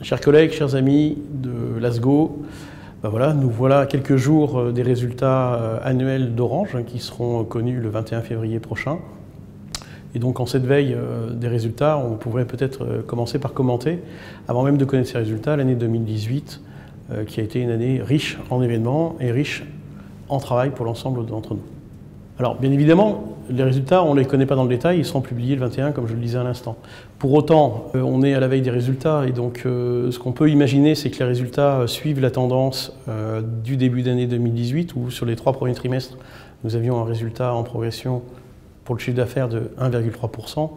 Chers collègues, chers amis de l'ASGO, nous voilà à quelques jours des résultats annuels d'Orange qui seront connus le 21 février prochain. Et donc en cette veille des résultats, on pourrait peut-être commencer par commenter, avant même de connaître ces résultats, l'année 2018 qui a été une année riche en événements et riche en travail pour l'ensemble d'entre nous. Alors bien évidemment, les résultats, on ne les connaît pas dans le détail, ils seront publiés le 21 comme je le disais à l'instant. Pour autant, on est à la veille des résultats et donc ce qu'on peut imaginer, c'est que les résultats suivent la tendance du début d'année 2018 où sur les 3 premiers trimestres, nous avions un résultat en progression pour le chiffre d'affaires de 1,3%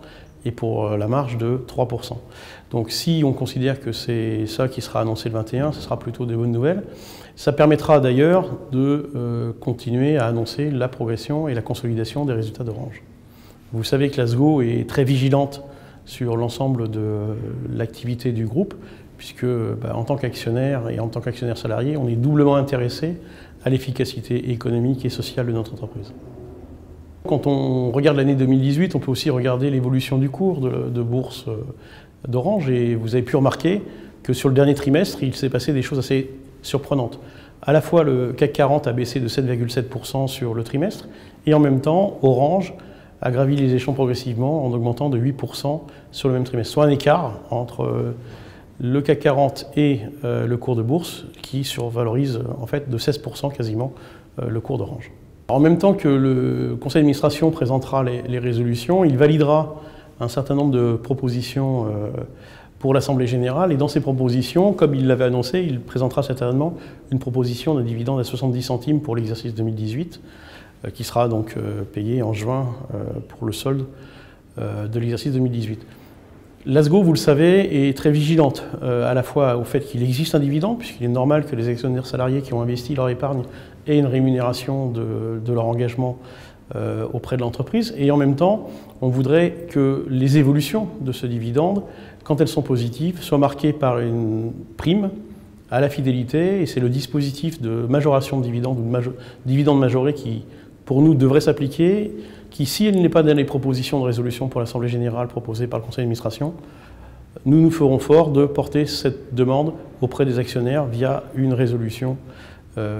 et pour la marge de 3%. Donc si on considère que c'est ça qui sera annoncé le 21, ce sera plutôt des bonnes nouvelles. Ça permettra d'ailleurs de continuer à annoncer la progression et la consolidation des résultats d'Orange. Vous savez que l'ASGO est très vigilante sur l'ensemble de l'activité du groupe, puisque en tant qu'actionnaire et en tant qu'actionnaire salarié, on est doublement intéressé à l'efficacité économique et sociale de notre entreprise. Quand on regarde l'année 2018, on peut aussi regarder l'évolution du cours de bourse d'Orange et vous avez pu remarquer que sur le dernier trimestre, il s'est passé des choses assez surprenantes. À la fois, le CAC 40 a baissé de 7,7% sur le trimestre et en même temps, Orange a gravi les échelons progressivement en augmentant de 8% sur le même trimestre. Soit un écart entre le CAC 40 et le cours de bourse qui survalorise en fait de 16% quasiment le cours d'Orange. En même temps que le conseil d'administration présentera les résolutions, il validera un certain nombre de propositions pour l'Assemblée générale et dans ces propositions, comme il l'avait annoncé, il présentera certainement une proposition d'un dividende à 70 centimes pour l'exercice 2018 qui sera donc payé en juin pour le solde de l'exercice 2018. L'ASGO, vous le savez, est très vigilante à la fois au fait qu'il existe un dividende, puisqu'il est normal que les actionnaires salariés qui ont investi leur épargne aient une rémunération de leur engagement auprès de l'entreprise. Et en même temps, on voudrait que les évolutions de ce dividende, quand elles sont positives, soient marquées par une prime à la fidélité. Et c'est le dispositif de majoration de dividende ou de dividende majoré qui, pour nous, devrait s'appliquer, qui, si elle n'est pas dans les propositions de résolution pour l'Assemblée générale proposées par le conseil d'administration, nous nous ferons fort de porter cette demande auprès des actionnaires via une résolution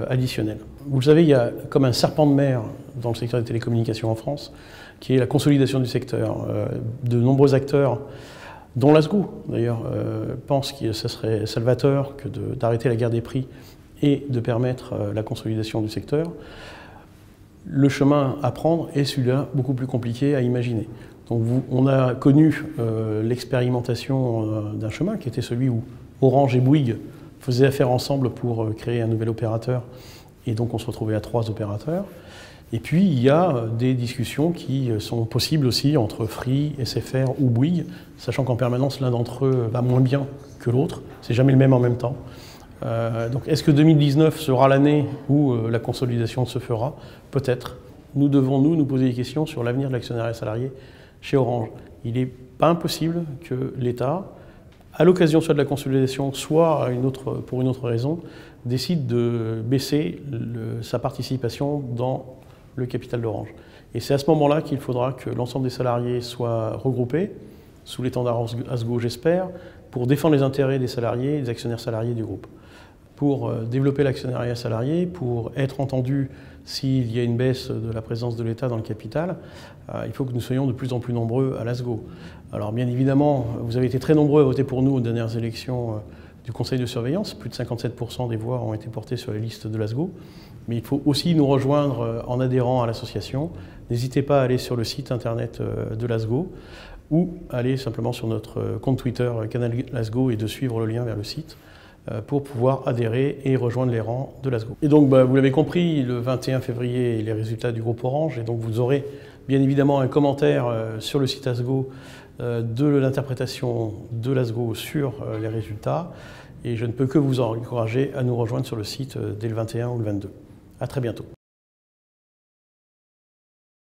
additionnelle. Vous le savez, il y a comme un serpent de mer dans le secteur des télécommunications en France, qui est la consolidation du secteur. De nombreux acteurs, dont l'ASGO d'ailleurs, pensent que ce serait salvateur que d'arrêter la guerre des prix et de permettre la consolidation du secteur. Le chemin à prendre est celui-là beaucoup plus compliqué à imaginer. Donc on a connu l'expérimentation d'un chemin qui était celui où Orange et Bouygues faisaient affaire ensemble pour créer un nouvel opérateur et donc on se retrouvait à 3 opérateurs. Et puis il y a des discussions qui sont possibles aussi entre Free, SFR ou Bouygues, sachant qu'en permanence l'un d'entre eux va moins bien que l'autre, c'est jamais le même en même temps. Donc est-ce que 2019 sera l'année où la consolidation se fera? Peut-être. Nous devons nous poser des questions sur l'avenir de l'actionnariat salarié chez Orange. Il n'est pas impossible que l'État, à l'occasion soit de la consolidation, soit pour une autre raison, décide de baisser sa participation dans le capital d'Orange. Et c'est à ce moment-là qu'il faudra que l'ensemble des salariés soient regroupés, sous l'étendard ASGO j'espère, pour défendre les intérêts des salariés et des actionnaires salariés du groupe. Pour développer l'actionnariat salarié, pour être entendu s'il y a une baisse de la présence de l'État dans le capital, il faut que nous soyons de plus en plus nombreux à l'ASGO. Alors bien évidemment, vous avez été très nombreux à voter pour nous aux dernières élections du Conseil de surveillance. Plus de 57% des voix ont été portées sur les listes de l'ASGO. Mais il faut aussi nous rejoindre en adhérant à l'association. N'hésitez pas à aller sur le site internet de l'ASGO ou aller simplement sur notre compte Twitter Canal l'ASGO et de suivre le lien vers le site pour pouvoir adhérer et rejoindre les rangs de l'ASGO. Et donc, vous l'avez compris, le 21 février, les résultats du groupe Orange, et donc vous aurez bien évidemment un commentaire sur le site ASGO de l'interprétation de l'ASGO sur les résultats, et je ne peux que vous encourager à nous rejoindre sur le site dès le 21 ou le 22. À très bientôt.